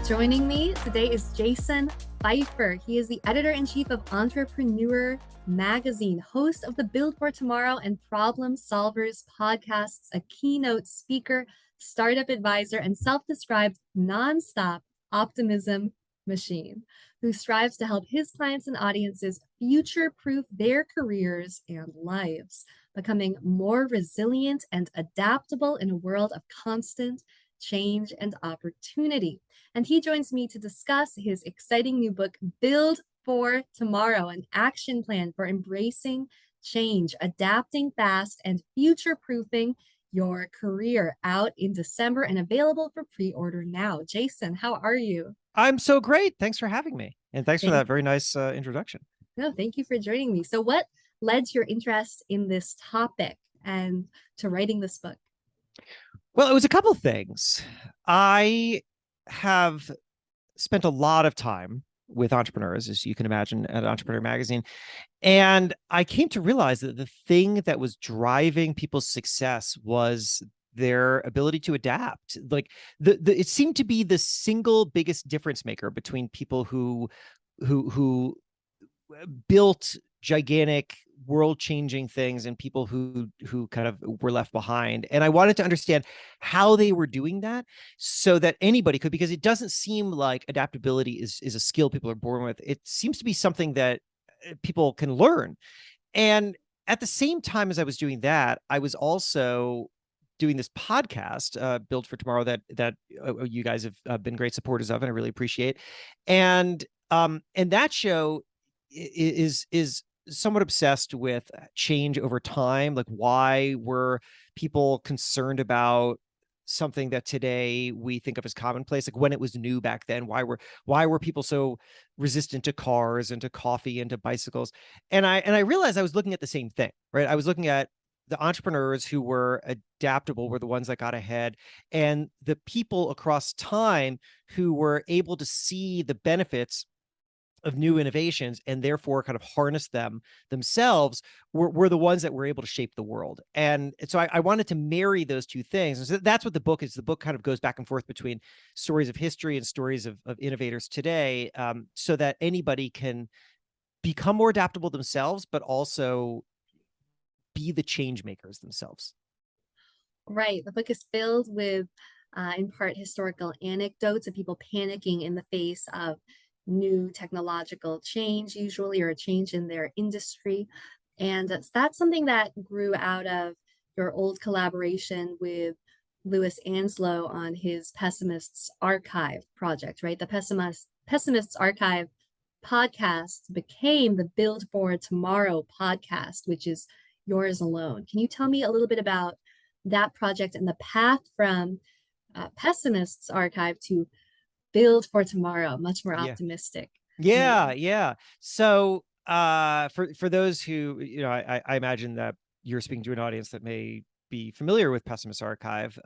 Joining me today is Jason Feifer. He is the editor-in-chief of Entrepreneur Magazine, host of the Build for Tomorrow and Problem Solvers podcasts, a keynote speaker, startup advisor, and self-described nonstop optimism machine who strives to help his clients and audiences future-proof their careers and lives, becoming more resilient and adaptable in a world of constant change and opportunity. And he joins me to discuss his exciting new book, Build for Tomorrow, an action plan for embracing change, adapting fast, and future-proofing your career, out in December and available for pre-order now. Jason, how are you? I'm so great. Thanks for having me. And thanks for Thank that very nice introduction. No, thank you for joining me. So what led to your interest in this topic and to writing this book? Well, it was a couple things. I have spent a lot of time with entrepreneurs, as you can imagine, at Entrepreneur Magazine. And I came to realize that the thing that was driving people's success was their ability to adapt. Like it seemed to be the single biggest difference maker between people who built gigantic world-changing things and people who kind of were left behind. And I wanted to understand how they were doing that so that anybody could, because it doesn't seem like adaptability is a skill people are born with. It seems to be something that people can learn. And at the same time as I was doing that, I was also doing this podcast, Build for Tomorrow, that you guys have been great supporters of, and I really appreciate. And that show is somewhat obsessed with change over time. Like, why were people concerned about something that today we think of as commonplace? Like, when it was new back then, why were people so resistant to cars and to coffee and to bicycles? And I realized I was looking at the same thing, right? I was looking at the entrepreneurs who were adaptable were the ones that got ahead, and the people across time who were able to see the benefits of new innovations and therefore kind of harness them themselves were the ones that were able to shape the world. And so I wanted to marry those two things. And so that's what the book is. The book kind of goes back and forth between stories of history and stories of innovators today, so that anybody can become more adaptable themselves, but also be the change makers themselves. Right. The book is filled with, in part, historical anecdotes of people panicking in the face of new technological change, usually, or a change in their industry. And that's something that grew out of your old collaboration with Louis Anslow on his Pessimists Archive project, right? The Pessimists Archive podcast became the Build for Tomorrow podcast, which is yours alone. Can you tell me a little bit about that project and the path from Pessimists Archive to Build for Tomorrow, much more optimistic? Yeah. So for those who, I imagine that you're speaking to an audience that may be familiar with Pessimists Archive.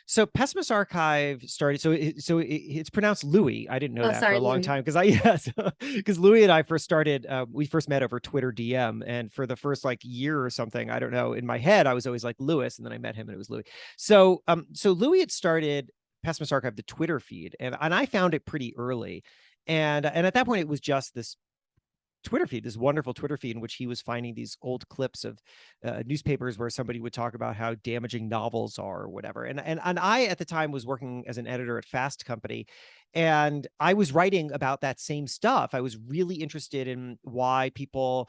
So Pessimists Archive started, it's pronounced Louis. I didn't know that for a long time because Louis and I first started, we first met over Twitter DM, and for the first year or something, I don't know, in my head, I was always like Louis, and then I met him and it was Louis. So Louis had started Pessimists Archive, the Twitter feed, and I found it pretty early. And at that point, it was just this Twitter feed, this wonderful Twitter feed in which he was finding these old clips of newspapers where somebody would talk about how damaging novels are or whatever. And I, at the time, was working as an editor at Fast Company, and I was writing about that same stuff. I was really interested in why people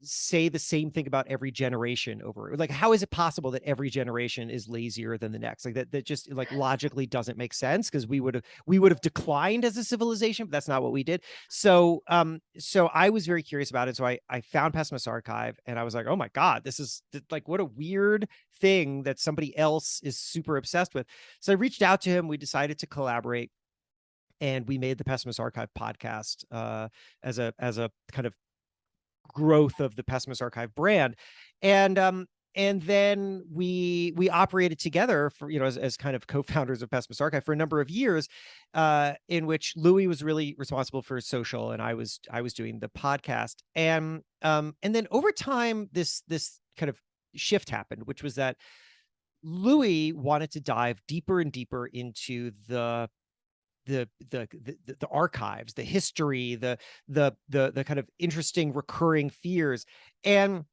say the same thing about every generation over. Like, how is it possible that every generation is lazier than the next? Like that just logically doesn't make sense, because we would have declined as a civilization, but that's not what we did. So I was very curious about it. So I found Pessimist Archive, and I was like, oh my God, this is what a weird thing that somebody else is super obsessed with. So I reached out to him. We decided to collaborate, and we made the Pessimist Archive podcast as a kind of growth of the Pessimist Archive brand. And then we operated together for, as kind of co-founders of Pessimist Archive for a number of years, in which Louis was really responsible for social, and I was doing the podcast. And then over time, this kind of shift happened, which was that Louis wanted to dive deeper and deeper into the the archives, the history, the kind of interesting recurring fears. And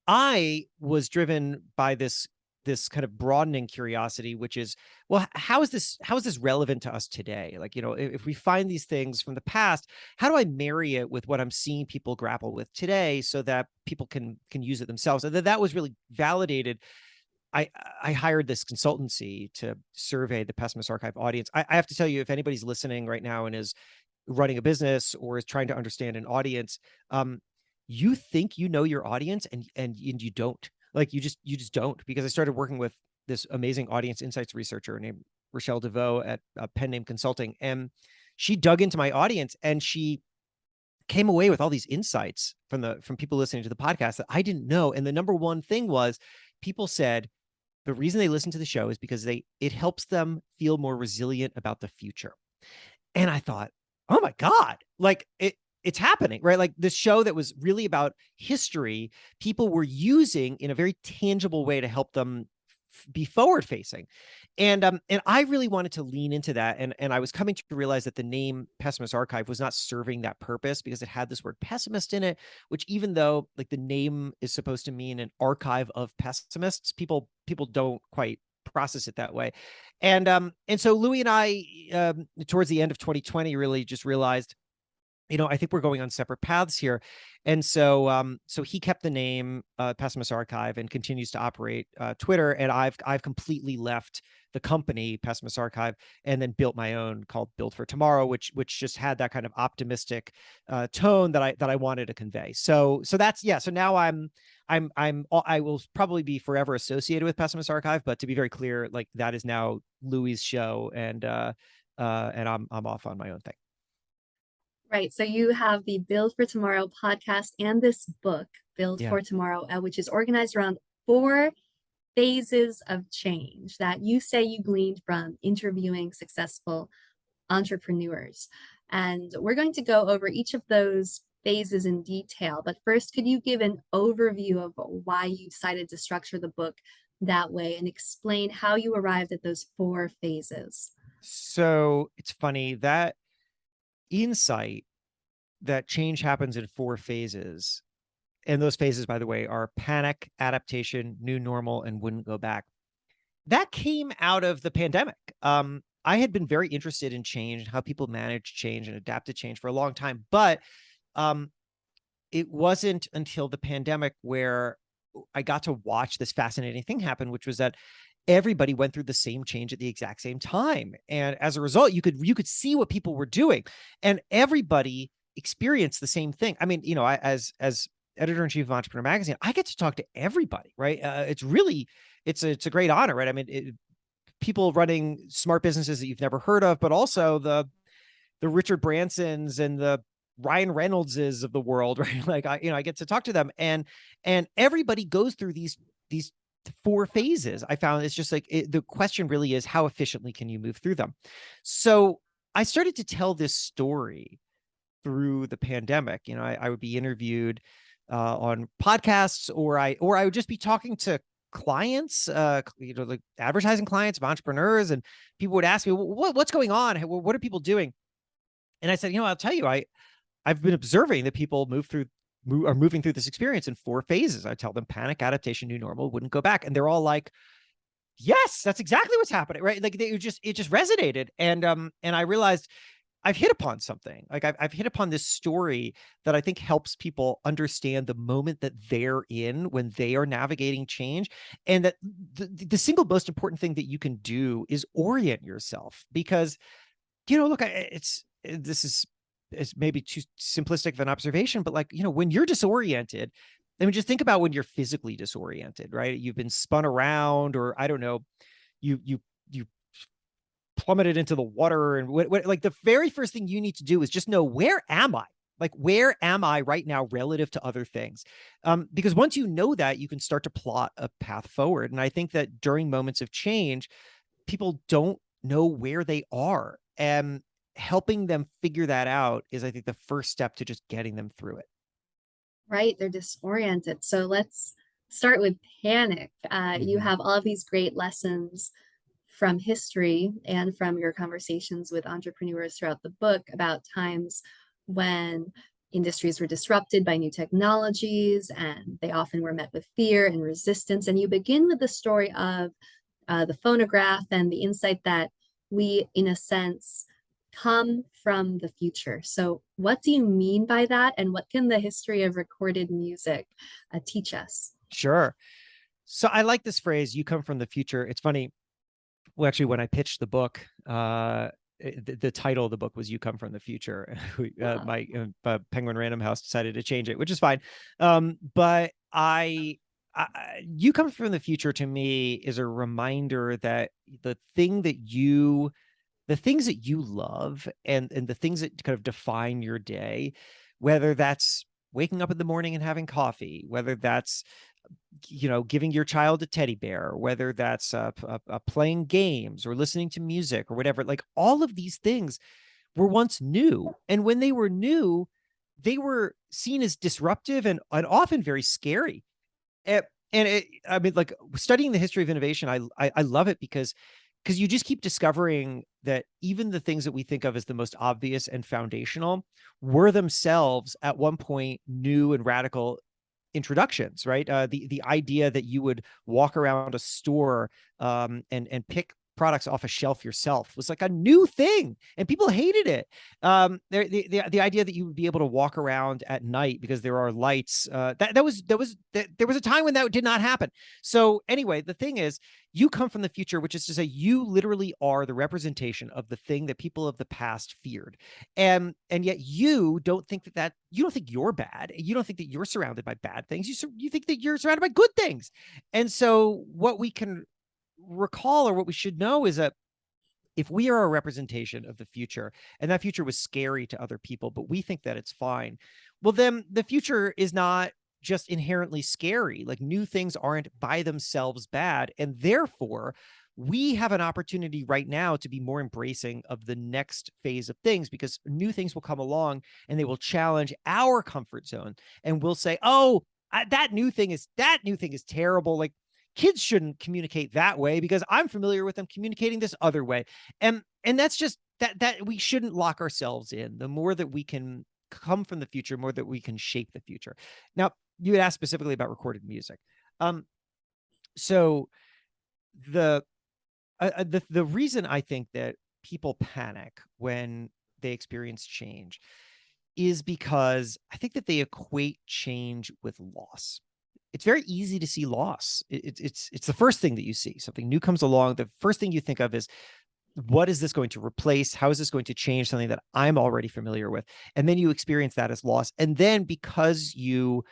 I was driven by this kind of broadening curiosity, which is, well, how is this relevant to us today? Like, if we find these things from the past, how do I marry it with what I'm seeing people grapple with today so that people can use it themselves? And that was really validated. I hired this consultancy to survey the Pessimist Archive audience. I have to tell you, if anybody's listening right now and is running a business or is trying to understand an audience, you think you know your audience, and you don't. Like, you just don't. Because I started working with this amazing audience insights researcher named Rochelle DeVoe at Pen Name Consulting, and she dug into my audience, and she came away with all these insights from people listening to the podcast that I didn't know. And the number one thing was, people said the reason they listen to the show is because it helps them feel more resilient about the future. And I thought, oh my God, like it's happening, right? Like, this show that was really about history, people were using in a very tangible way to help them be forward facing. And I really wanted to lean into that. And I was coming to realize that the name Pessimist Archive was not serving that purpose, because it had this word pessimist in it, which, even though like the name is supposed to mean an archive of pessimists, people don't quite process it that way. And so Louis and I, towards the end of 2020, really just realized, I think we're going on separate paths here. And so he kept the name Pessimist Archive and continues to operate Twitter. And I've completely left the company Pessimist Archive and then built my own called Build for Tomorrow, which just had that kind of optimistic tone that I wanted to convey. So that's, yeah. So now I will probably be forever associated with Pessimist Archive, but to be very clear, like, that is now Louis' show, and I'm off on my own thing. Right. So you have the Build for Tomorrow podcast and this book, Build Yeah. for Tomorrow, which is organized around 4 phases of change that you say you gleaned from interviewing successful entrepreneurs. And we're going to go over each of those phases in detail. But first, could you give an overview of why you decided to structure the book that way and explain how you arrived at those 4 phases? So it's funny, that insight that change happens in 4 phases. And those phases, by the way, are panic, adaptation, new normal, and wouldn't go back. That came out of the pandemic. I had been very interested in change and how people manage change and adapt to change for a long time. But it wasn't until the pandemic where I got to watch this fascinating thing happen, which was that everybody went through the same change at the exact same time. And as a result, you could see what people were doing, and everybody experienced the same thing. I mean, I, as editor-in-chief of Entrepreneur Magazine, I get to talk to everybody, right? It's a great honor, right? I mean, people running smart businesses that you've never heard of, but also the Richard Bransons and the Ryan Reynoldses of the world, right? Like, I get to talk to them, and everybody goes through these 4 phases. I found it's just like, the question really is, how efficiently can you move through them? So I started to tell this story through the pandemic. I would be interviewed on podcasts, or I would just be talking to clients, like advertising clients of entrepreneurs, and people would ask me, what's going on? What are people doing? And I said, I'll tell you, I've been observing that people are moving through this experience in 4 phases. I tell them panic, adaptation, new normal, wouldn't go back. And they're all like, yes, that's exactly what's happening. Right. Like, it just resonated. And I realized I've hit upon something. Like, I've hit upon this story that I think helps people understand the moment that they're in when they are navigating change. And that the single most important thing that you can do is orient yourself, because, look, it's maybe too simplistic of an observation, but like, when you're disoriented, I mean, just think about when you're physically disoriented, right? You've been spun around, or I don't know, you plummeted into the water, and like, the very first thing you need to do is just know, where am I? Like, where am I right now relative to other things? Because once you know that, you can start to plot a path forward. And I think that during moments of change, people don't know where they are, and helping them figure that out is, I think, the first step to just getting them through it. Right, they're disoriented. So let's start with panic. You have all of these great lessons from history and from your conversations with entrepreneurs throughout the book about times when industries were disrupted by new technologies, and they often were met with fear and resistance. And you begin with the story of the phonograph and the insight that we, in a sense, come from the future. So, what do you mean by that? And what can the history of recorded music teach us? Sure. So I like this phrase, you come from the future. It's funny. Well, actually, when I pitched the book, the title of the book was "You Come from the Future." My Penguin Random House decided to change it, which is fine. But "You Come from the Future" to me is a reminder that the things that you love and the things that kind of define your day, whether that's waking up in the morning and having coffee, whether that's giving your child a teddy bear, whether that's playing games or listening to music or whatever, like all of these things were once new. And when they were new, they were seen as disruptive and often very scary. I mean, like studying the history of innovation, I love it because you just keep discovering that even the things that we think of as the most obvious and foundational were themselves at one point new and radical introductions, right? The idea that you would walk around a store and pick products off a shelf yourself was like a new thing, and people hated it. The idea that you would be able to walk around at night because there are lights, there was a time when that did not happen. So anyway, the thing is, you come from the future, which is to say you literally are the representation of the thing that people of the past feared. And yet you don't think that you don't think you're bad. You don't think that you're surrounded by bad things. You think that you're surrounded by good things. And so what we can recall, or what we should know, is that if we are a representation of the future, and that future was scary to other people, but we think that it's fine, well, then the future is not just inherently scary. Like, new things aren't by themselves bad. And therefore, we have an opportunity right now to be more embracing of the next phase of things, because new things will come along and they will challenge our comfort zone. And we'll say, oh, that new thing is terrible. Like, kids shouldn't communicate that way because I'm familiar with them communicating this other way. And that's just that we shouldn't lock ourselves in. The more that we can come from the future, more that we can shape the future. Now, you had asked specifically about recorded music. So the reason I think that people panic when they experience change is because I think that they equate change with loss. It's very easy to see loss. It's the first thing that you see. Something new comes along. The first thing you think of is, what is this going to replace? How is this going to change something that I'm already familiar with? And then you experience that as loss. And then, because you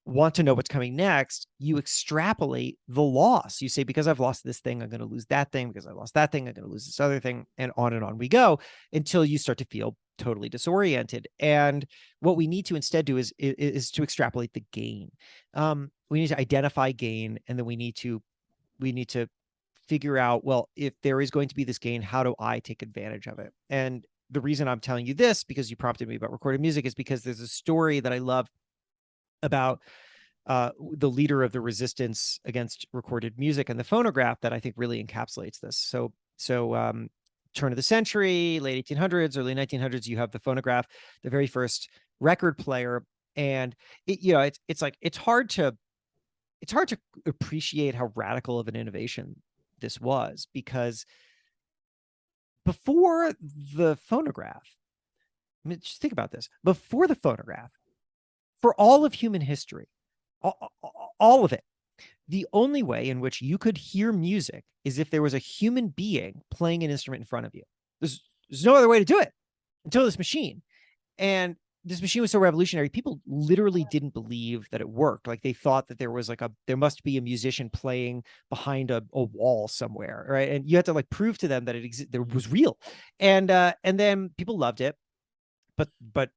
want to know what's coming next, you extrapolate the loss. You say, because I've lost this thing, I'm going to lose that thing. Because I lost that thing, I'm going to lose this other thing. And on we go, until you start to feel totally disoriented. And what we need to instead do is to extrapolate the gain. We need to identify gain, and then we need to figure out, well, if there is going to be this gain, how do I take advantage of it? And the reason I'm telling you this, because you prompted me about recorded music, is because there's a story that I love about the leader of the resistance against recorded music and the phonograph that I think really encapsulates this. So turn of the century, late 1800s, early 1900s, you have the phonograph, the very first record player. And it's hard to appreciate how radical of an innovation this was, because before the phonograph, I mean, just think about this, before the phonograph, for all of human history, all of it, the only way in which you could hear music is if there was a human being playing an instrument in front of you. There's no other way to do it until this machine. And this machine was so revolutionary, people literally didn't believe that it worked. Like, they thought that there must be a musician playing behind a wall somewhere, right? And you had to prove to them that it was real. And then people loved it, but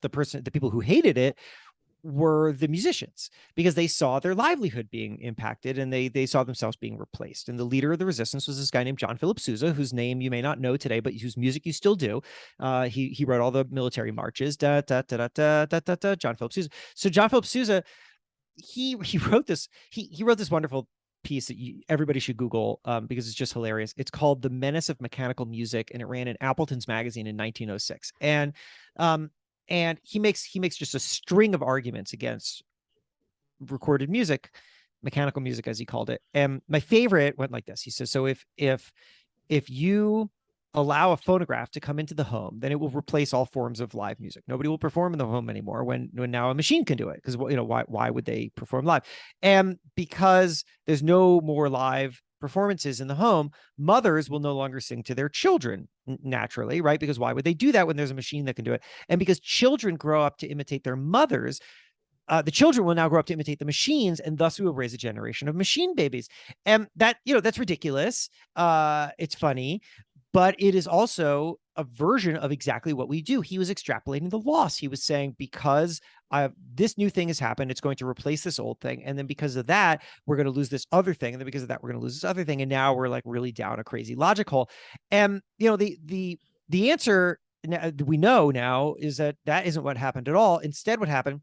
the people who hated it were the musicians, because they saw their livelihood being impacted, and they saw themselves being replaced. And the leader of the resistance was this guy named John Philip Sousa, whose name you may not know today, but whose music you still do. He wrote all the military marches. Da, da, da, da, da, da, da, John Philip Sousa. So John Philip Sousa, he wrote this. He wrote this wonderful piece that everybody should Google because it's just hilarious. It's called The Menace of Mechanical Music, and it ran in Appleton's magazine in 1906. And he makes just a string of arguments against recorded music, mechanical music, as he called it. And my favorite went like this. He says, so if you allow a phonograph to come into the home, then it will replace all forms of live music. Nobody will perform in the home anymore when now a machine can do it. Because, you know, why would they perform live? And because there's no more live performances in the home, mothers will no longer sing to their children naturally, right? Because why would they do that when there's a machine that can do it? And because children grow up to imitate their mothers, the children will now grow up to imitate the machines, and thus we will raise a generation of machine babies. And that, you know, that's ridiculous. It's funny, but it is also a version of exactly what we do. He was extrapolating the loss. He was saying, because this new thing has happened, it's going to replace this old thing. And then because of that, we're going to lose this other thing. And then because of that, we're going to lose this other thing. And now we're like really down a crazy logic hole. And, you know, the answer we know now is that isn't what happened at all. Instead, what happened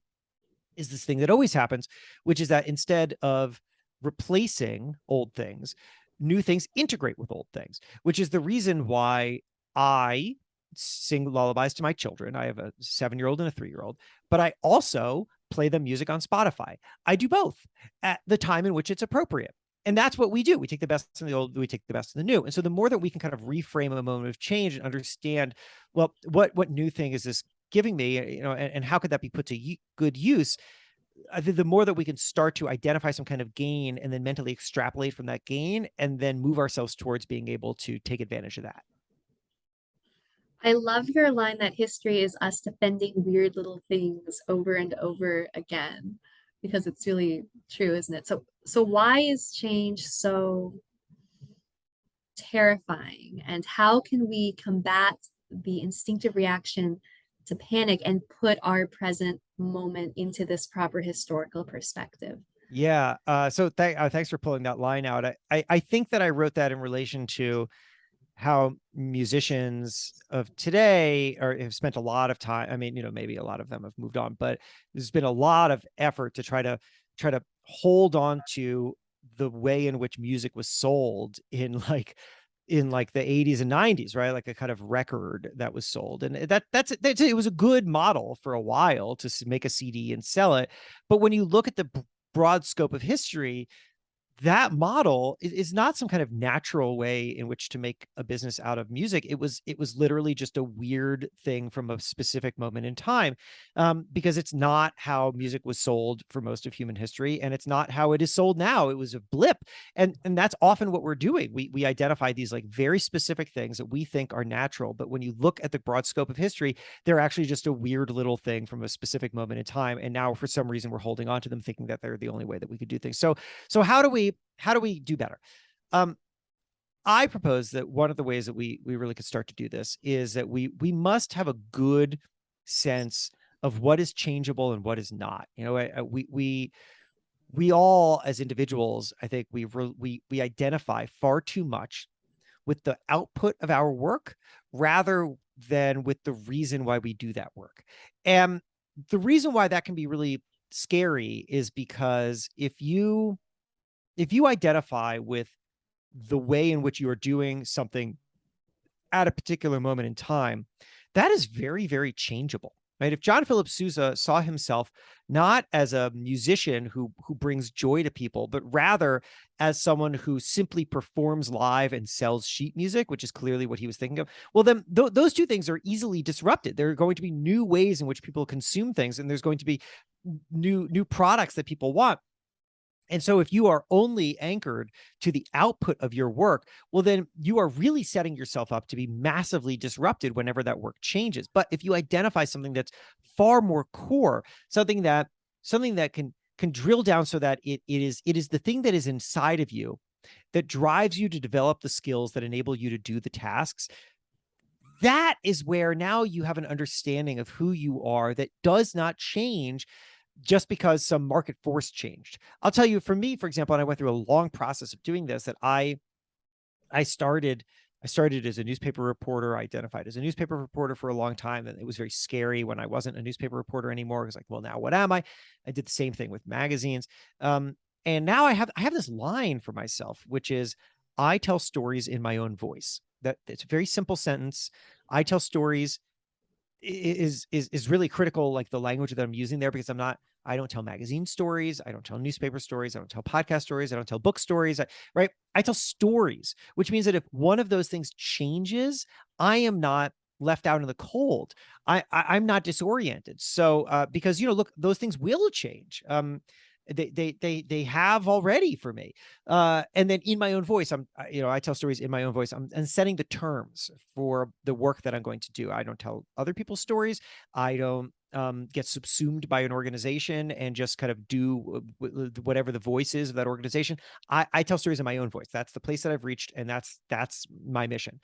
is this thing that always happens, which is that instead of replacing old things, new things integrate with old things, which is the reason why I sing lullabies to my children. I have a 7-year-old and a 3-year-old, but I also play them music on Spotify. I do both at the time in which it's appropriate. And that's what we do. We take the best in the old, we take the best in the new. And so the more that we can kind of reframe a moment of change and understand, well, what new thing is this giving me, you know, and how could that be put to good use? I think the more that we can start to identify some kind of gain and then mentally extrapolate from that gain and then move ourselves towards being able to take advantage of that. I love your line that history is us defending weird little things over and over again, because it's really true, isn't it? So why is change so terrifying, and how can we combat the instinctive reaction to panic and put our present moment into this proper historical perspective? Yeah. So thanks for pulling that line out. I think that I wrote that in relation to how musicians of today have spent a lot of time. I mean, you know, maybe a lot of them have moved on, but there's been a lot of effort to try to hold on to the way in which music was sold in like the 80s and 90s, right? Like a kind of record that was sold. And that's it was a good model for a while to make a CD and sell it. But when you look at the broad scope of history, that model is not some kind of natural way in which to make a business out of music. It was literally just a weird thing from a specific moment in time, because it's not how music was sold for most of human history, and it's not how it is sold now. It was a blip, and that's often what we're doing. We identify these like very specific things that we think are natural, but when you look at the broad scope of history, they're actually just a weird little thing from a specific moment in time, and now for some reason we're holding on to them, thinking that they're the only way that we could do things. So how do we do better? I propose that one of the ways that we really could start to do this is that we must have a good sense of what is changeable and what is not. You know, we all as individuals, I think we identify far too much with the output of our work rather than with the reason why we do that work. And the reason why that can be really scary is because if you identify with the way in which you are doing something at a particular moment in time, that is very, very changeable, right? If John Philip Sousa saw himself not as a musician who brings joy to people, but rather as someone who simply performs live and sells sheet music, which is clearly what he was thinking of, well, then those two things are easily disrupted. There are going to be new ways in which people consume things, and there's going to be new products that people want. And so if you are only anchored to the output of your work, well, then you are really setting yourself up to be massively disrupted whenever that work changes. But if you identify something that's far more core, something that can drill down so that it is the thing that is inside of you that drives you to develop the skills that enable you to do the tasks, that is where now you have an understanding of who you are that does not change just because some market force changed. I'll tell you, for me, for example, and I went through a long process of doing this, that I started as a newspaper reporter. I identified as a newspaper reporter for a long time, and it was very scary when I wasn't a newspaper reporter anymore. It was like, well, now what am I? I did the same thing with magazines. now I have this line for myself, which is, I tell stories in my own voice. It's a very simple sentence. I tell stories is really critical, like the language that I'm using there, because I don't tell magazine stories. I don't tell newspaper stories. I don't tell podcast stories. I don't tell book stories. Right. I tell stories, which means that if one of those things changes, I am not left out in the cold. I'm not disoriented. So, because, look, those things will change. They have already for me. And then in my own voice, I tell stories in my own voice. I'm setting the terms for the work that I'm going to do. I don't tell other people's stories. I don't get subsumed by an organization and just kind of do whatever the voice is of that organization. I tell stories in my own voice. That's the place that I've reached, and that's my mission.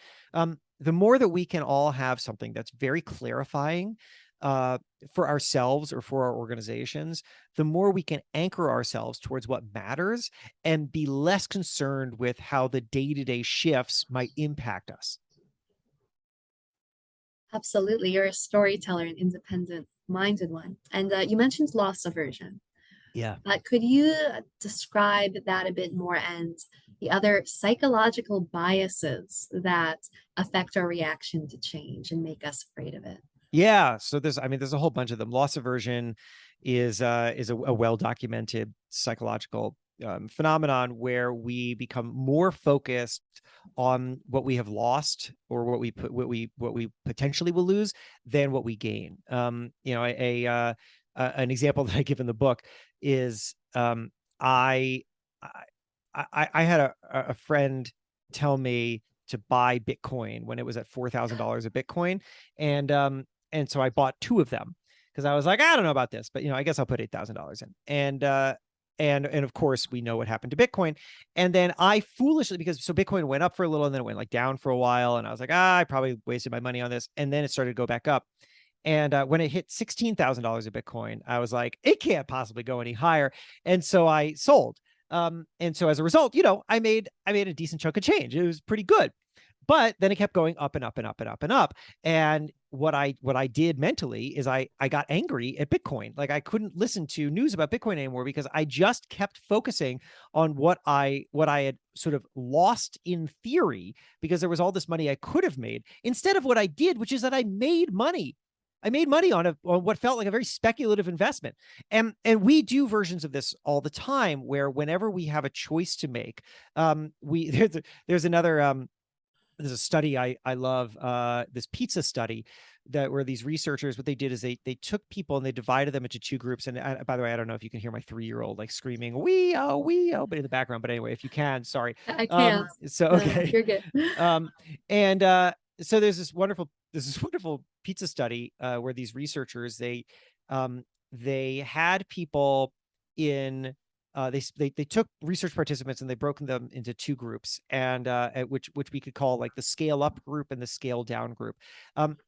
The more that we can all have something that's very clarifying for ourselves or for our organizations, the more we can anchor ourselves towards what matters and be less concerned with how the day-to-day shifts might impact us. Absolutely. You're a storyteller, an independent-minded one. And you mentioned loss aversion. Yeah. Could you describe that a bit more, and the other psychological biases that affect our reaction to change and make us afraid of it? Yeah. So there's a whole bunch of them. Loss aversion is a well-documented psychological phenomenon where we become more focused on what we have lost or what we potentially will lose than what we gain. An example that I give in the book is I had a friend tell me to buy Bitcoin when it was at $4,000 a Bitcoin, and so I bought 2 of them because I was like, I don't know about this, but I guess I'll put $8,000 in. And of course we know what happened to Bitcoin. And then I foolishly, because Bitcoin went up for a little and then it went like down for a while, and I was like, I probably wasted my money on this. And then it started to go back up. And when it hit $16,000 a Bitcoin, I was like, it can't possibly go any higher. And so I sold. And so as a result, I made a decent chunk of change. It was pretty good. But then it kept going up and up and up and up and up. And what I did mentally is I got angry at Bitcoin. Like, I couldn't listen to news about Bitcoin anymore because I just kept focusing on what I had sort of lost in theory, because there was all this money I could have made, instead of what I did, which is that I made money. I made money on what felt like a very speculative investment. And we do versions of this all the time, where whenever we have a choice to make, there's a study I love, this pizza study, where these researchers, what they did is they took people and they divided them into 2 groups. And by the way, I don't know if you can hear my 3-year-old like screaming wee oh, but in the background. But anyway, if you can, sorry. I can't. So No, okay, you're good. So there's this wonderful pizza study where these researchers, they had people in. They took research participants and they broke them into 2 groups, and which we could call like the scale up group and the scale down group.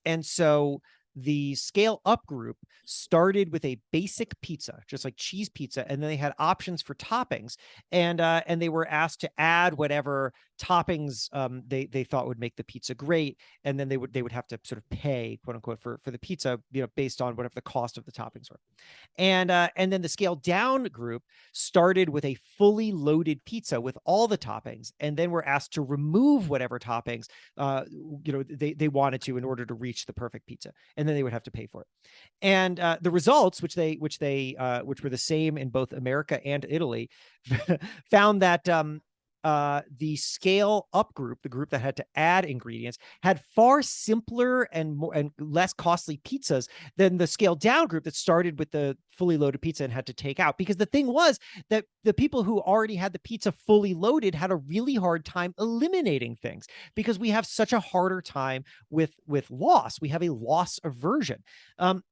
And so the scale up group started with a basic pizza, just like cheese pizza, and then they had options for toppings, and they were asked to add whatever toppings they thought would make the pizza great, and then they would have to sort of pay, quote unquote, for the pizza, based on whatever the cost of the toppings were. And then the scale down group started with a fully loaded pizza with all the toppings, and then were asked to remove whatever toppings they wanted to in order to reach the perfect pizza, and then they would have to pay for it. And the results, which were the same in both America and Italy, found that the scale up group, the group that had to add ingredients, had far simpler and less costly pizzas than the scale down group that started with the fully loaded pizza and had to take out. Because the thing was that the people who already had the pizza fully loaded had a really hard time eliminating things, because we have such a harder time with loss. We have a loss aversion.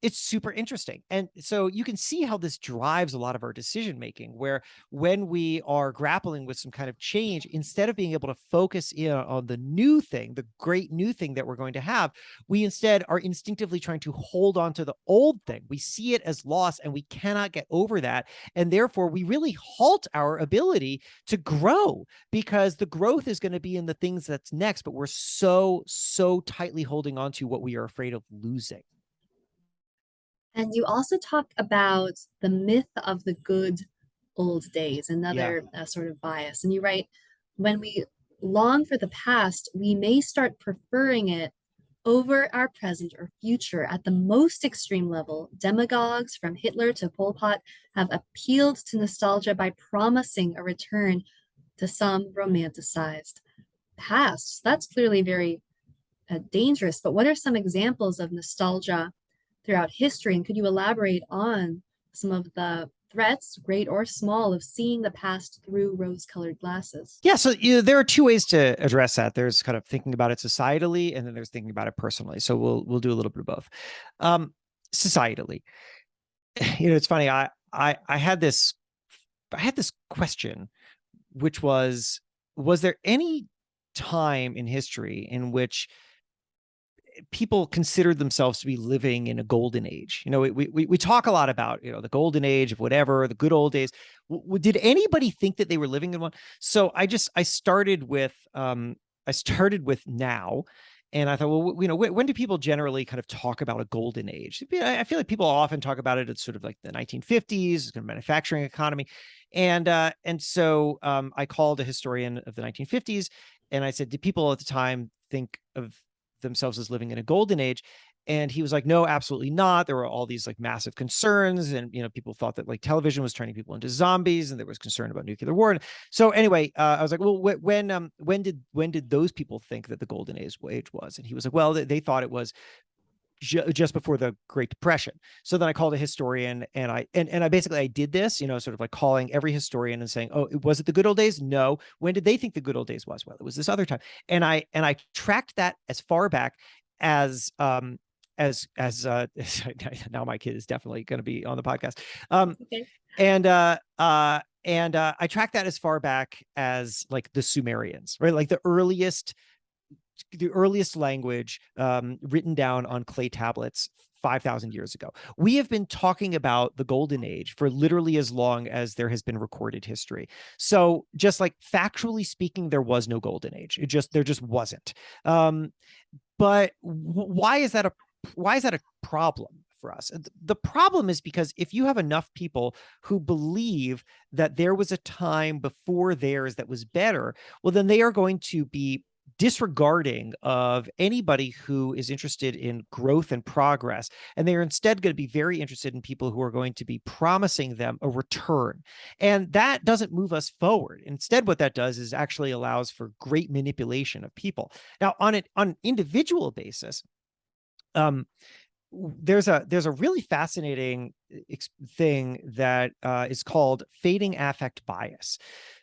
It's super interesting. And so you can see how this drives a lot of our decision making, where when we are grappling with some kind of change, instead of being able to focus in on the new thing, the great new thing that we're going to have, we instead are instinctively trying to hold on to the old thing. We see it as loss and we cannot get over that. And therefore, we really halt our ability to grow, because the growth is going to be in the things that's next, but we're so tightly holding on to what we are afraid of losing. And you also talk about the myth of the good old days, Yeah. another sort of bias. And you write, when we long for the past, we may start preferring it over our present or future. At the most extreme level, demagogues from Hitler to Pol Pot have appealed to nostalgia by promising a return to some romanticized past. That's clearly very dangerous. But what are some examples of nostalgia throughout history? And could you elaborate on some of the threats, great or small, of seeing the past through rose-colored glasses? Yeah, so there are two ways to address that. There's kind of thinking about it societally, and then there's thinking about it personally. So we'll do a little bit of both. Societally, it's funny. I had this question, which was there any time in history in which people considered themselves to be living in a golden age? We talk a lot about, the golden age of whatever, the good old days. Did anybody think that they were living in one? So I started with now. And I thought, well, when do people generally kind of talk about a golden age? I feel like people often talk about it as sort of like the 1950s, kind of manufacturing economy. And so I called a historian of the 1950s, and I said, did people at the time think of themselves as living in a golden age? And he was like, no, absolutely not. There were all these like massive concerns, and people thought that like television was turning people into zombies, and there was concern about nuclear war. And so anyway, I was like, well, when did those people think that the golden age was? And he was like, well, they thought it was just before the Great Depression. So then I called a historian, and I basically, I did this, sort of like calling every historian and saying, oh, was it the good old days? No. When did they think the good old days was? Well, it was this other time. And I tracked that as far back as now my kid is definitely going to be on the podcast. Okay. And I tracked that as far back as like the Sumerians, right? Like the earliest language written down on clay tablets 5,000 years ago. We have been talking about the golden age for literally as long as there has been recorded history. So just like factually speaking, there was no golden age. There just wasn't. But why is that a problem for us? The problem is because if you have enough people who believe that there was a time before theirs that was better, well, then they are going to be disregarding of anybody who is interested in growth and progress. And they are instead going to be very interested in people who are going to be promising them a return. And that doesn't move us forward. Instead, what that does is actually allows for great manipulation of people. Now, on an individual basis, there's a really fascinating thing that is called fading affect bias.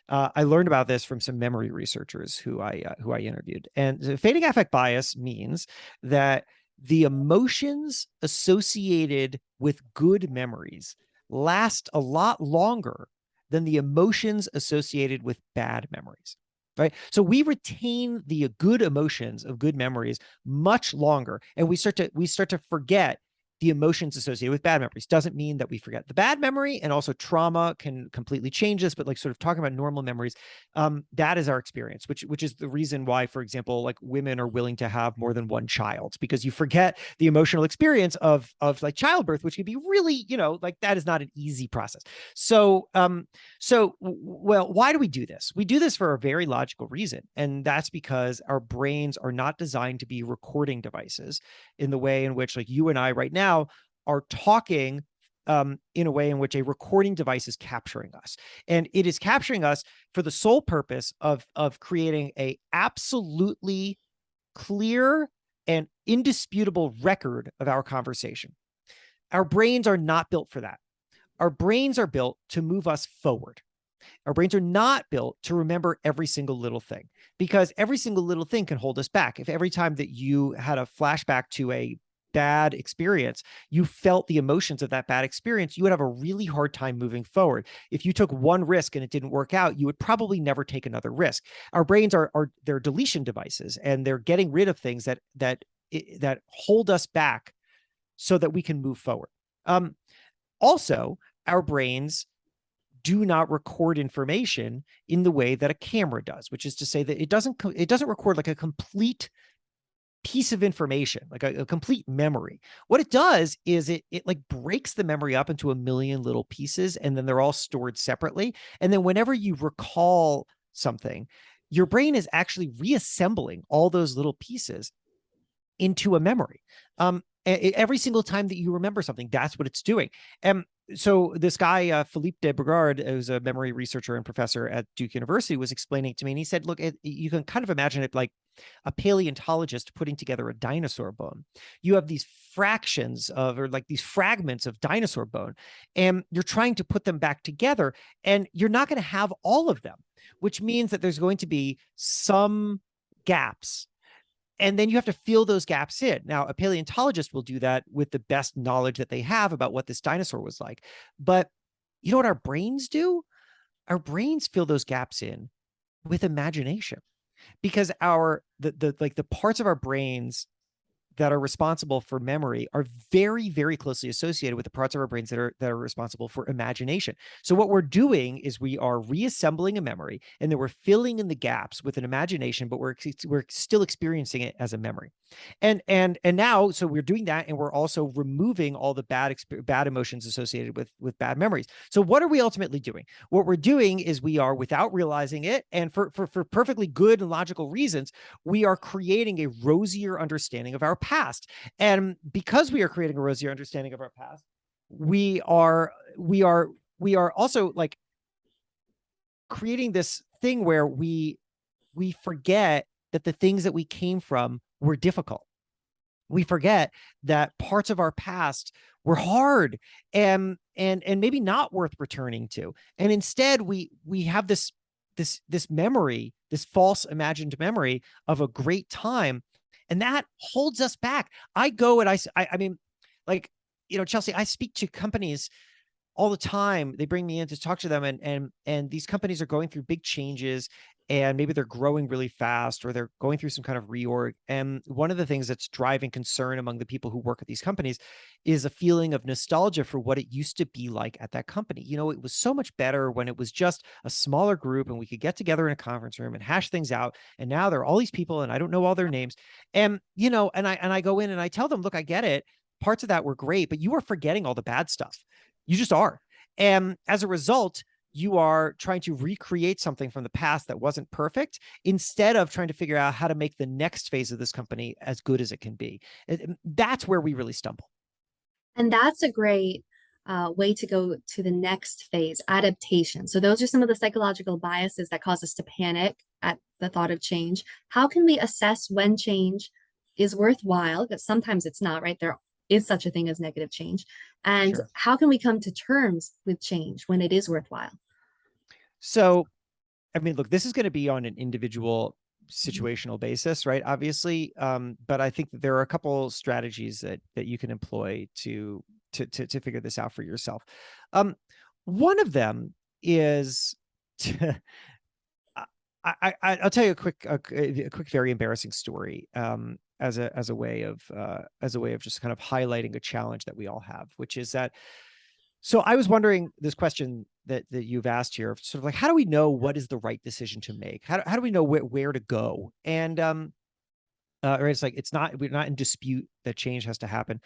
I learned about this from some memory researchers who I interviewed. And the fading affect bias means that the emotions associated with good memories last a lot longer than the emotions associated with bad memories. Right. So we retain the good emotions of good memories much longer, and we start to forget the emotions associated with bad memories. Doesn't mean that we forget the bad memory, and also trauma can completely change this, but like sort of talking about normal memories, that is our experience, which is the reason why, for example, like women are willing to have more than one child, because you forget the emotional experience of like childbirth, which can be really, like that is not an easy process. So, well, why do we do this? We do this for a very logical reason, and that's because our brains are not designed to be recording devices in the way in which like you and I right now are talking in a way in which a recording device is capturing us. And it is capturing us for the sole purpose of creating a absolutely clear and indisputable record of our conversation. Our brains are not built for that. Our brains are built to move us forward. Our brains are not built to remember every single little thing, because every single little thing can hold us back. If every time that you had a flashback to a bad experience, you felt the emotions of that bad experience, you would have a really hard time moving forward. If you took one risk and it didn't work out, you would probably never take another risk. Our brains are they're deletion devices, and they're getting rid of things that hold us back so that we can move forward. Also, our brains do not record information in the way that a camera does, which is to say that it doesn't record like a complete piece of information, like a complete memory. What it does is it like breaks the memory up into a million little pieces, and then they're all stored separately. And then whenever you recall something, your brain is actually reassembling all those little pieces into a memory. Every single time that you remember something, that's what it's doing. And so this guy, Philippe de Brigard, who's a memory researcher and professor at Duke University, was explaining to me, and he said, look, you can kind of imagine it like a paleontologist putting together a dinosaur bone. You have these fractions of, or like these fragments of dinosaur bone, and you're trying to put them back together, and you're not going to have all of them, which means that there's going to be some gaps. And then you have to fill those gaps in. Now, a paleontologist will do that with the best knowledge that they have about what this dinosaur was like. But you know what our brains do? Our brains fill those gaps in with imagination, because the parts of our brains that are responsible for memory are very, very closely associated with the parts of our brains that are responsible for imagination. So what we're doing is we are reassembling a memory, and then we're filling in the gaps with an imagination, but we're still experiencing it as a memory. And now, so we're doing that, and we're also removing all the bad emotions associated with bad memories. So what are we ultimately doing? What we're doing is we are, without realizing it, and for perfectly good and logical reasons, we are creating a rosier understanding of our past. And because we are creating a rosier understanding of our past, we are also like creating this thing where we forget that the things that we came from were difficult. We forget that parts of our past were hard and maybe not worth returning to. And instead we have this memory, this false imagined memory of a great time. And that holds us back. I go and I mean, like, you know, Chelsea, I speak to companies all the time. They bring me in to talk to them, and these companies are going through big changes, and maybe they're growing really fast, or they're going through some kind of reorg. And one of the things that's driving concern among the people who work at these companies is a feeling of nostalgia for what it used to be like at that company. You know, it was so much better when it was just a smaller group and we could get together in a conference room and hash things out. And now there are all these people and I don't know all their names. And, you know, and I go in and I tell them, look, I get it. Parts of that were great, but you are forgetting all the bad stuff. You just are. And as a result, you are trying to recreate something from the past that wasn't perfect, instead of trying to figure out how to make the next phase of this company as good as it can be. That's where we really stumble. And that's a great way to go to the next phase, adaptation. So those are some of the psychological biases that cause us to panic at the thought of change. How can we assess when change is worthwhile? Because sometimes it's not, right? There is such a thing as negative change. And Sure. how can we come to terms with change when it is worthwhile? So, I mean, look, this is going to be on an individual situational basis, right? Obviously. But I think that there are a couple strategies that you can employ to figure this out for yourself. One of them is to, I'll tell you a quick, very embarrassing story. As a way of just kind of highlighting a challenge that we all have, which is that. So I was wondering this question that you've asked here, sort of like, how do we know what is the right decision to make? How do we know where to go? And right, it's like, we're not in dispute that change has to happen.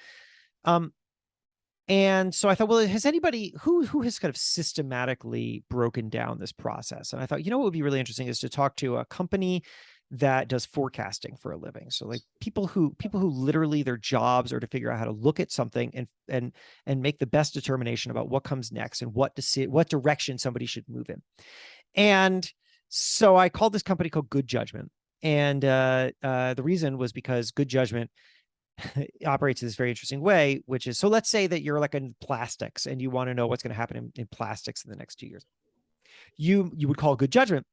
And so I thought, well, has anybody who has kind of systematically broken down this process? And I thought, you know, what would be really interesting is to talk to a company that does forecasting for a living. So like people who literally their jobs are to figure out how to look at something and make the best determination about what comes next and what direction somebody should move in. And so I called this company called Good Judgment. And the reason was because Good Judgment operates in this very interesting way, which is, so let's say that you're like in plastics and you want to know what's going to happen in plastics in the next 2 years. You would call Good Judgment,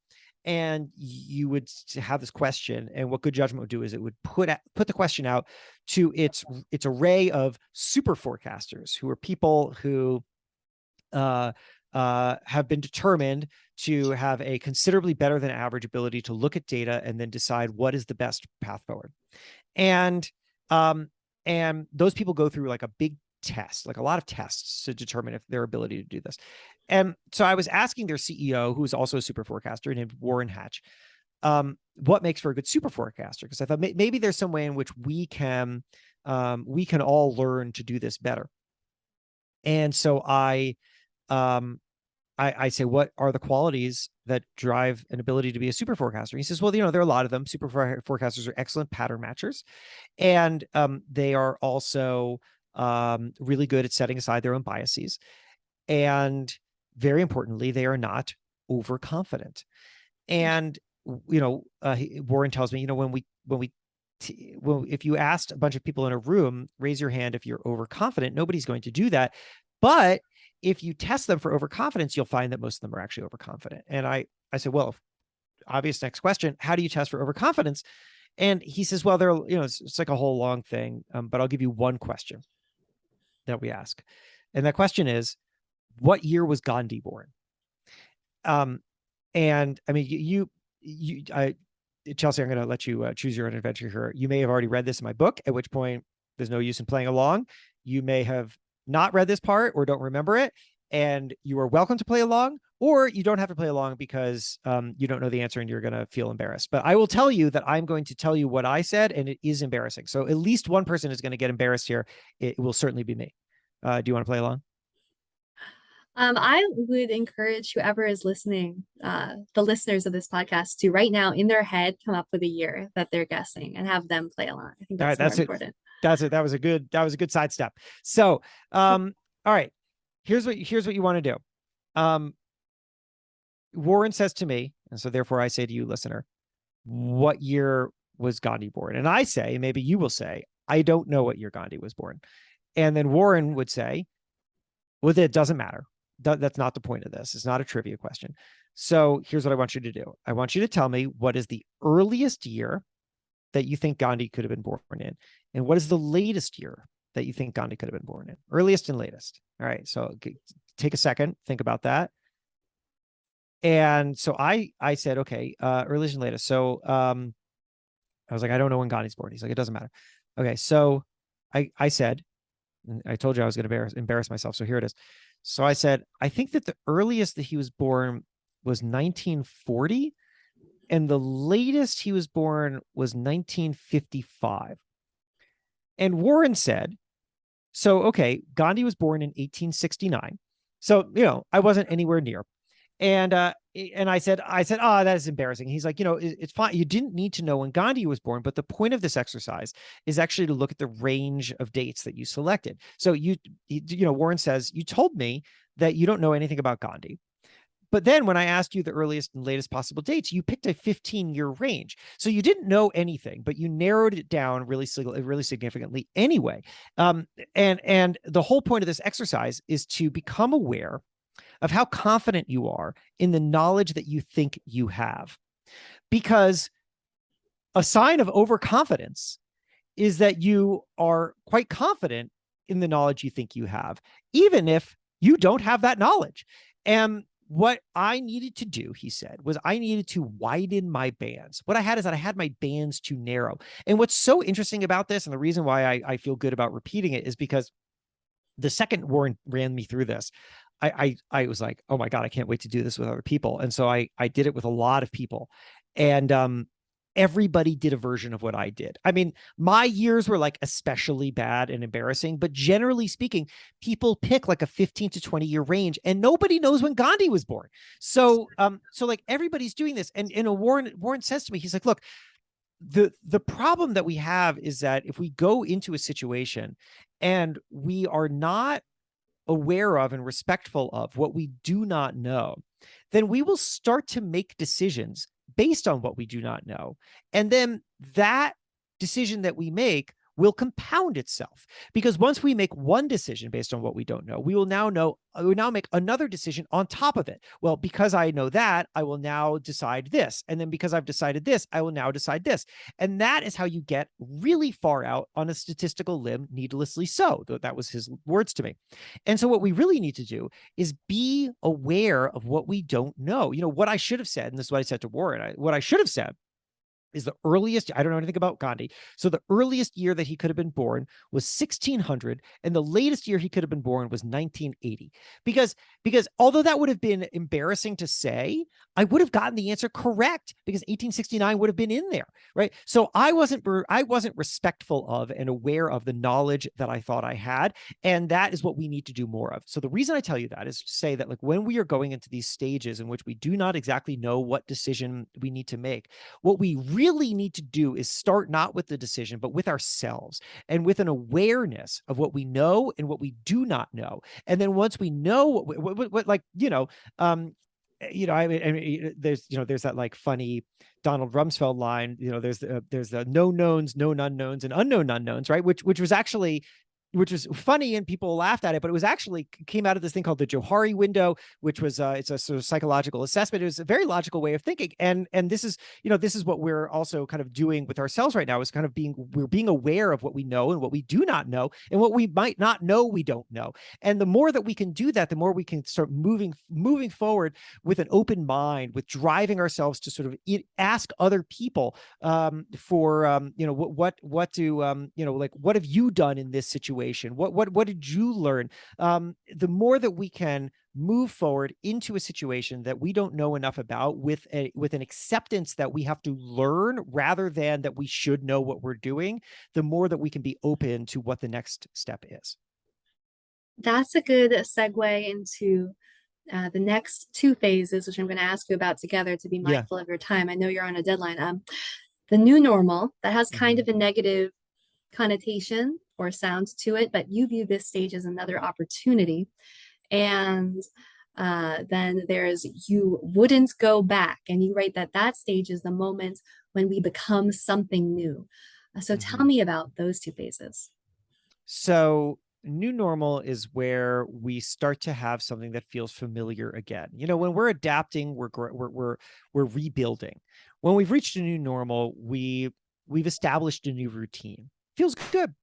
and you would have this question. And what Good Judgment would do is it would put the question out to its array of super forecasters, who are people who have been determined to have a considerably better than average ability to look at data and then decide what is the best path forward. And those people go through like a big test, like a lot of tests, to determine if their ability to do this. And so I was asking their CEO, who is also a super forecaster, named Warren Hatch, what makes for a good super forecaster? Because I thought maybe there's some way in which we can all learn to do this better. And so I say, what are the qualities that drive an ability to be a super forecaster? He says, well, there are a lot of them. Super forecasters are excellent pattern matchers, and they are also really good at setting aside their own biases. And very importantly, they are not overconfident. And Warren tells me, if you asked a bunch of people in a room, raise your hand if you're overconfident, nobody's going to do that. But if you test them for overconfidence, you'll find that most of them are actually overconfident. And I said, well, obvious next question, how do you test for overconfidence? And he says, well, it's like a whole long thing, but I'll give you one question that we ask. And that question is, what year was Gandhi born? And I mean, Chelsea, I'm going to let you choose your own adventure here. You may have already read this in my book, at which point there's no use in playing along. You may have not read this part or don't remember it, and you are welcome to play along, or you don't have to play along because you don't know the answer and you're going to feel embarrassed. But I will tell you that I'm going to tell you what I said, and it is embarrassing. So at least one person is going to get embarrassed here. It will certainly be me. Do you want to play along? I would encourage whoever is listening, the listeners of this podcast, to right now in their head come up with a year that they're guessing and have them play along. I think that's more important. That's it. That was a good sidestep. So, all right, here's what you want to do. Warren says to me, and so therefore I say to you, listener, what year was Gandhi born? And I say, maybe you will say, I don't know what year Gandhi was born. And then Warren would say, well, it doesn't matter. That's not the point of this. It's not a trivia question. So here's what I want you to do. I want you to tell me what is the earliest year that you think Gandhi could have been born in, and what is the latest year that you think Gandhi could have been born in? Earliest and latest. All right. So take a second, think about that. And so I said, okay, earliest and latest. So I was like, I don't know when Gandhi's born. He's like, it doesn't matter. Okay. So I said, I told you I was going to embarrass myself. So here it is. So I said, I think that the earliest that he was born was 1940, and the latest he was born was 1955. And Warren said, so, okay, Gandhi was born in 1869. So, I wasn't anywhere near. And I said, oh, that is embarrassing. He's like, it's fine. You didn't need to know when Gandhi was born, but the point of this exercise is actually to look at the range of dates that you selected. So Warren says, you told me that you don't know anything about Gandhi. But then when I asked you the earliest and latest possible dates, you picked a 15-year range. So you didn't know anything, but you narrowed it down really significantly anyway. And the whole point of this exercise is to become aware of how confident you are in the knowledge that you think you have. Because a sign of overconfidence is that you are quite confident in the knowledge you think you have, even if you don't have that knowledge. And what I needed to do, he said, was I needed to widen my bands. What I had is that I had my bands too narrow. And what's so interesting about this, and the reason why I feel good about repeating it, is because the second Warren ran me through this, I was like, oh my God, I can't wait to do this with other people. And so I did it with a lot of people. And everybody did a version of what I did. I mean, my years were like especially bad and embarrassing, but generally speaking, people pick like a 15 to 20 year range, and nobody knows when Gandhi was born. So like everybody's doing this. And Warren says to me, he's like, look, the problem that we have is that if we go into a situation and we are not aware of and respectful of what we do not know, then we will start to make decisions based on what we do not know. And then that decision that we make will compound itself, because once we make one decision based on what we don't know, we will now make another decision on top of it. Well, because I know that, I will now decide this. And then because I've decided this, I will now decide this. And that is how you get really far out on a statistical limb, needlessly so. That was his words to me. And so what we really need to do is be aware of what we don't know. What I should have said, and this is what I said to Warren, what I should have said is the earliest. I don't know anything about Gandhi. So the earliest year that he could have been born was 1600, and the latest year he could have been born was 1980. Because although that would have been embarrassing to say, I would have gotten the answer correct, because 1869 would have been in there, right? So I wasn't respectful of and aware of the knowledge that I thought I had, and that is what we need to do more of. So the reason I tell you that is to say that, like, when we are going into these stages in which we do not exactly know what decision we need to make, what we really need to do is start not with the decision, but with ourselves, and with an awareness of what we know and what we do not know. And then once we know what like, I mean, there's that like funny Donald Rumsfeld line, there's the known knowns, known unknowns, and unknown unknowns, right? Which was funny and people laughed at it, but it was actually came out of this thing called the Johari window, which was it's a sort of psychological assessment. It was a very logical way of thinking, and this is what we're also kind of doing with ourselves right now, is kind of we're being aware of what we know and what we do not know, and what we might not know we don't know. And the more that we can do that, the more we can start moving forward with an open mind, with driving ourselves to sort of ask other people for what have you done in this situation? What did you learn? The more that we can move forward into a situation that we don't know enough about, with an acceptance that we have to learn rather than that we should know what we're doing, the more that we can be open to what the next step is. That's a good segue into the next two phases, which I'm going to ask you about together, to be Yeah. mindful of your time. I know you're on a deadline. The new normal, that has kind of a negative connotation or sound to it, but you view this stage as another opportunity. And then there's you wouldn't go back, and you write that stage is the moment when we become something new. So tell me about those two phases. So new normal is where we start to have something that feels familiar again. When we're adapting, we're rebuilding. When we've reached a new normal, we've established a new routine. Feels good.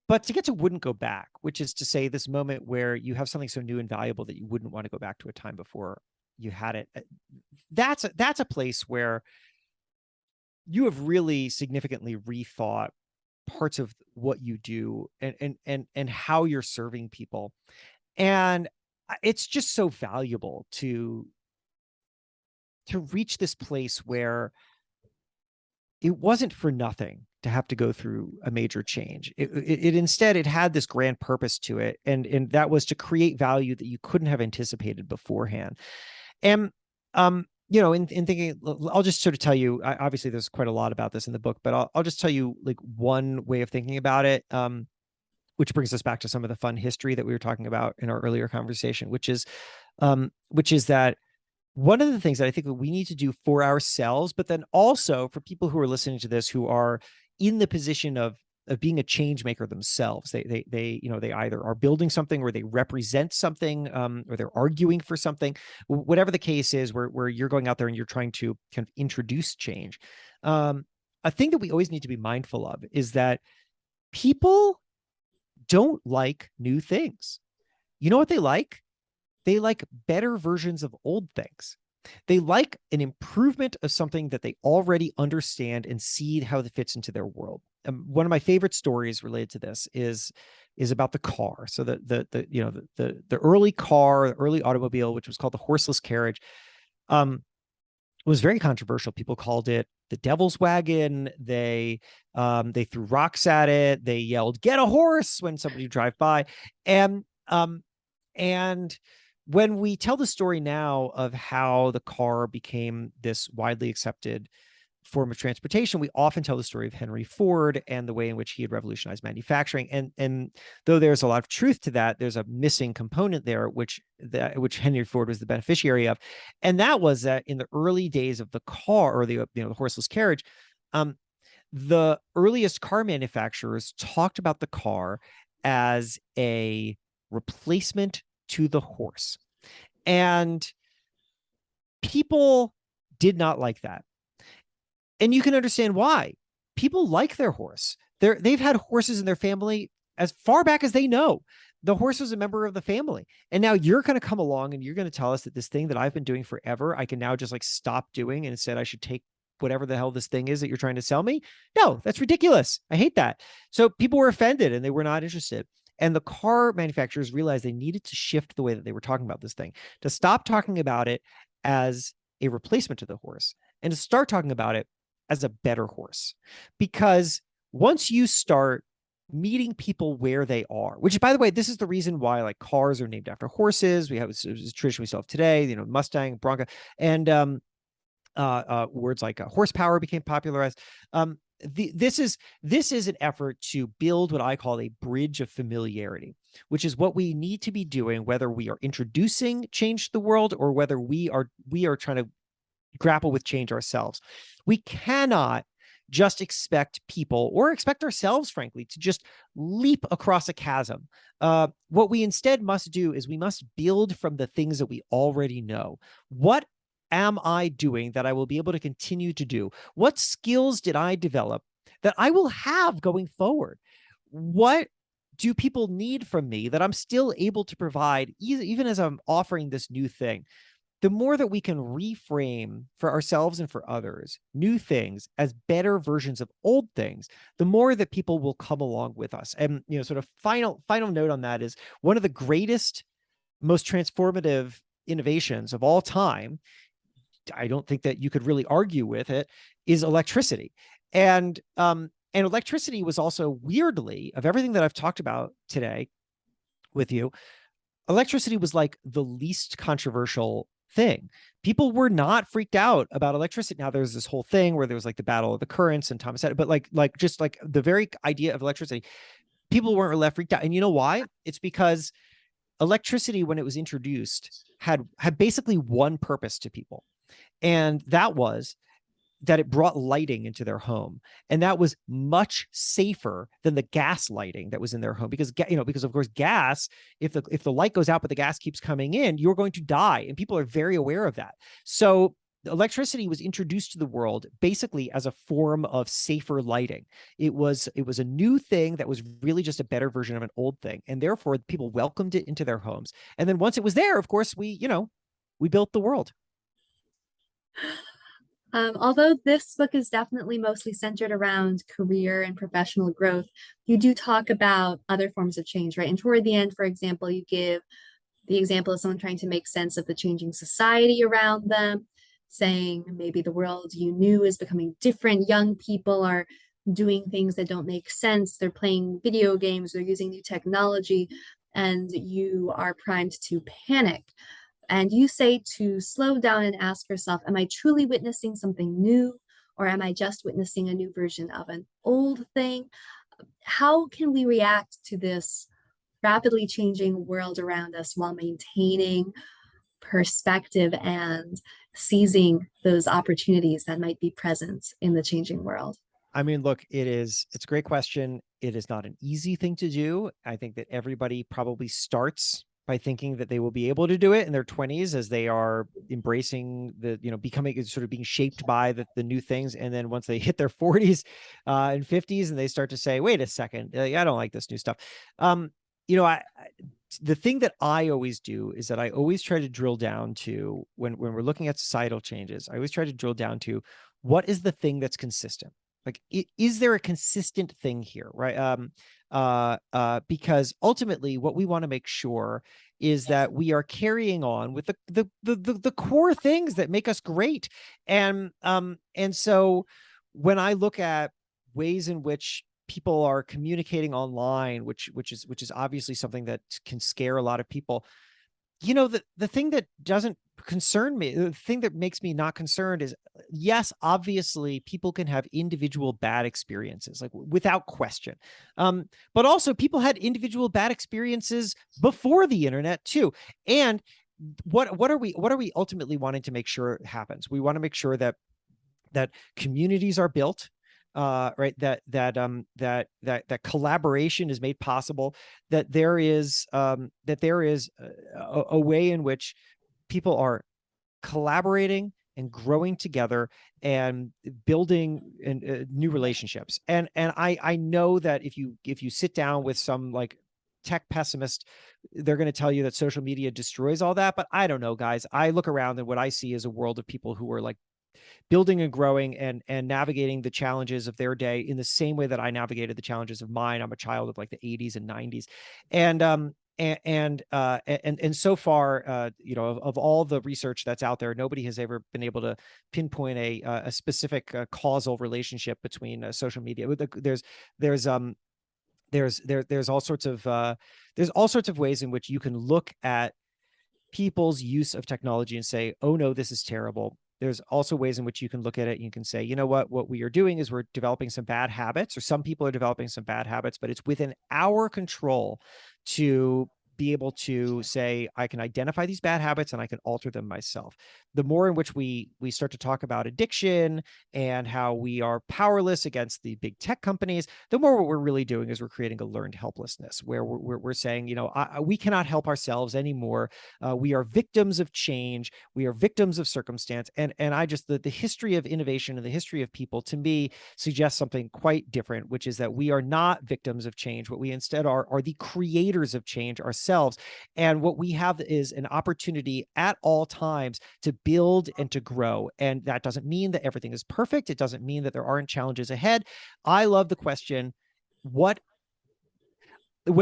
But to get to wouldn't go back, which is to say this moment where you have something so new and valuable that you wouldn't want to go back to a time before you had it, that's a place where you have really significantly rethought parts of what you do and how you're serving people. And it's just so valuable to reach this place where it wasn't for nothing to have to go through a major change. It instead, it had this grand purpose to it. And that was to create value that you couldn't have anticipated beforehand. And, in thinking, I'll just sort of tell you, obviously there's quite a lot about this in the book, but I'll just tell you like one way of thinking about it, which brings us back to some of the fun history that we were talking about in our earlier conversation, which is that one of the things that I think that we need to do for ourselves, but then also for people who are listening to this, who are in the position of being a change maker themselves. They either are building something, or they represent something, or they're arguing for something, whatever the case is, where you're going out there and you're trying to kind of introduce change. A thing that we always need to be mindful of is that people don't like new things. You know what they like? They like better versions of old things. They like an improvement of something that they already understand and see how it fits into their world. One of my favorite stories related to this is about the car. So the early car, the early automobile, which was called the horseless carriage, was very controversial. People called it the devil's wagon. They threw rocks at it. They yelled, "Get a horse," when somebody would drive by. And when we tell the story now of how the car became this widely accepted form of transportation, we often tell the story of Henry Ford and the way in which he had revolutionized manufacturing. And though there's a lot of truth to that, there's a missing component there, which Henry Ford was the beneficiary of. And that was that in the early days of the car, or the horseless carriage, the earliest car manufacturers talked about the car as a replacement to the horse. And people did not like that. And you can understand why. People like their horse. They've had horses in their family as far back as they know. The horse was a member of the family. And now you're going to come along and you're going to tell us that this thing that I've been doing forever, I can now just like stop doing, and instead I should take whatever the hell this thing is that you're trying to sell me? No, that's ridiculous. I hate that. So people were offended and they were not interested. And the car manufacturers realized they needed to shift the way that they were talking about this thing, to stop talking about it as a replacement to the horse and to start talking about it as a better horse. Because once you start meeting people where they are, which, by the way, this is the reason why like cars are named after horses. We have a tradition we still have today, you know, Mustang, Bronco, and words like horsepower became popularized. This is an effort to build what I call a bridge of familiarity, which is what we need to be doing, whether we are introducing change to the world or whether we are trying to grapple with change ourselves. We cannot just expect people, or expect ourselves, frankly, to just leap across a chasm. What we instead must do is we must build from the things that we already know. What am I doing that I will be able to continue to do? What skills did I develop that I will have going forward? What do people need from me that I'm still able to provide, even as I'm offering this new thing? The more that we can reframe for ourselves and for others new things as better versions of old things, the more that people will come along with us. And, you know, sort of final note on that is one of the greatest, most transformative innovations of all time, I don't think that you could really argue with it, is electricity. And electricity was also, weirdly, of everything that I've talked about today with you, electricity was like the least controversial thing. People were not freaked out about electricity. Now there's this whole thing where there was like the battle of the currents and Thomas Edison, but just like the very idea of electricity, people weren't left freaked out. And you know why? It's because electricity, when it was introduced, had basically one purpose to people. And that was that it brought lighting into their home. And that was much safer than the gas lighting that was in their home. Because, because of course, gas, if the light goes out, but the gas keeps coming in, you're going to die. And people are very aware of that. So electricity was introduced to the world basically as a form of safer lighting. It was a new thing that was really just a better version of an old thing. And therefore people welcomed it into their homes. And then once it was there, of course, we built the world. Although this book is definitely mostly centered around career and professional growth, you do talk about other forms of change, right? And toward the end, for example, you give the example of someone trying to make sense of the changing society around them, saying maybe the world you knew is becoming different. Young people are doing things that don't make sense. They're playing video games, they're using new technology, and you are primed to panic. And you say to slow down and ask yourself, am I truly witnessing something new? Or am I just witnessing a new version of an old thing? How can we react to this rapidly changing world around us while maintaining perspective and seizing those opportunities that might be present in the changing world? I mean, look, it's a great question. It is not an easy thing to do. I think that everybody probably starts by thinking that they will be able to do it in their 20s as they are embracing becoming, sort of being shaped by the new things. And then once they hit their 40s and 50s and they start to say, wait a second, I don't like this new stuff. The thing that I always do is that I always try to drill down to, when we're looking at societal changes, I always try to drill down to what is the thing that's consistent. Like, is there a consistent thing here, right? Because ultimately what we want to make sure is that we are carrying on with the core things that make us great. And so when I look at ways in which people are communicating online, which is obviously something that can scare a lot of people, the thing that doesn't concern me, the thing that makes me not concerned is, yes, obviously people can have individual bad experiences, like without question. But also people had individual bad experiences before the internet too. And what are we ultimately wanting to make sure happens? We want to make sure that communities are built, right, that collaboration is made possible, that there is a way in which people are collaborating and growing together and building new relationships. And I know that if you sit down with some like tech pessimist, they're going to tell you that social media destroys all that. But I don't know, guys. I look around and what I see is a world of people who are like building and growing and navigating the challenges of their day in the same way that I navigated the challenges of mine. I'm a child of like the 80s and 90s. And so far, of all the research that's out there, nobody has ever been able to pinpoint a specific causal relationship between social media. There's all sorts of ways in which you can look at people's use of technology and say, oh no, this is terrible. There's also ways in which you can look at it and you can say, you know what we are doing is we're developing some bad habits, or some people are developing some bad habits, but it's within our control to be able to say, I can identify these bad habits and I can alter them myself. The more in which we start to talk about addiction and how we are powerless against the big tech companies, the more what we're really doing is we're creating a learned helplessness, where we're saying, we cannot help ourselves anymore. We are victims of change. We are victims of circumstance. And I just, the history of innovation and the history of people, to me, suggests something quite different, which is that we are not victims of change. What we instead are the creators of change ourselves. And what we have is an opportunity at all times to build and to grow. And that doesn't mean that everything is perfect. It doesn't mean that there aren't challenges ahead. I love the question, when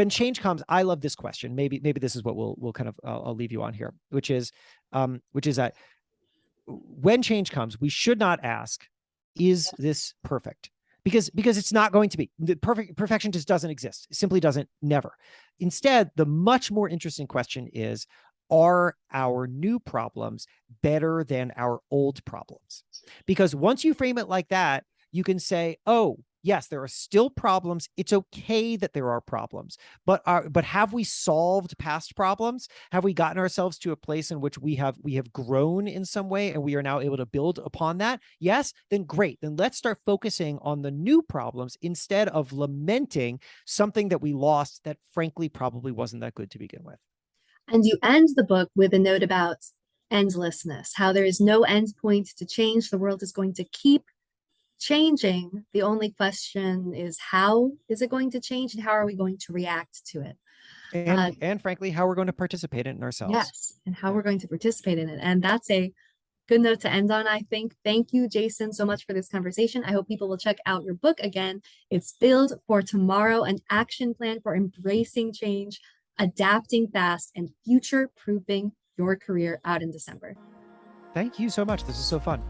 change comes, I love this question. Maybe this is what we'll kind of, I'll leave you on here, which is that when change comes, we should not ask, is this perfect? Because it's not going to be. The perfection just doesn't exist. It simply doesn't, never. Instead, the much more interesting question is, are our new problems better than our old problems? Because once you frame it like that, you can say, oh, yes, there are still problems. It's okay that there are problems, but have we solved past problems? Have we gotten ourselves to a place in which we have grown in some way and we are now able to build upon that? Yes, then great. Then let's start focusing on the new problems instead of lamenting something that we lost that frankly probably wasn't that good to begin with. And you end the book with a note about endlessness, how there is no end point to change. The world is going to keep changing. The only question is, how is it going to change and how are we going to react to it? And frankly, how we're going to participate in it ourselves. Yes, and how we're going to participate in it. And that's a good note to end on, I think. Thank you, Jason, so much for this conversation. I hope people will check out your book again. It's Build for Tomorrow, an action plan for embracing change, adapting fast, and future-proofing your career, out in December. Thank you so much. This is so fun.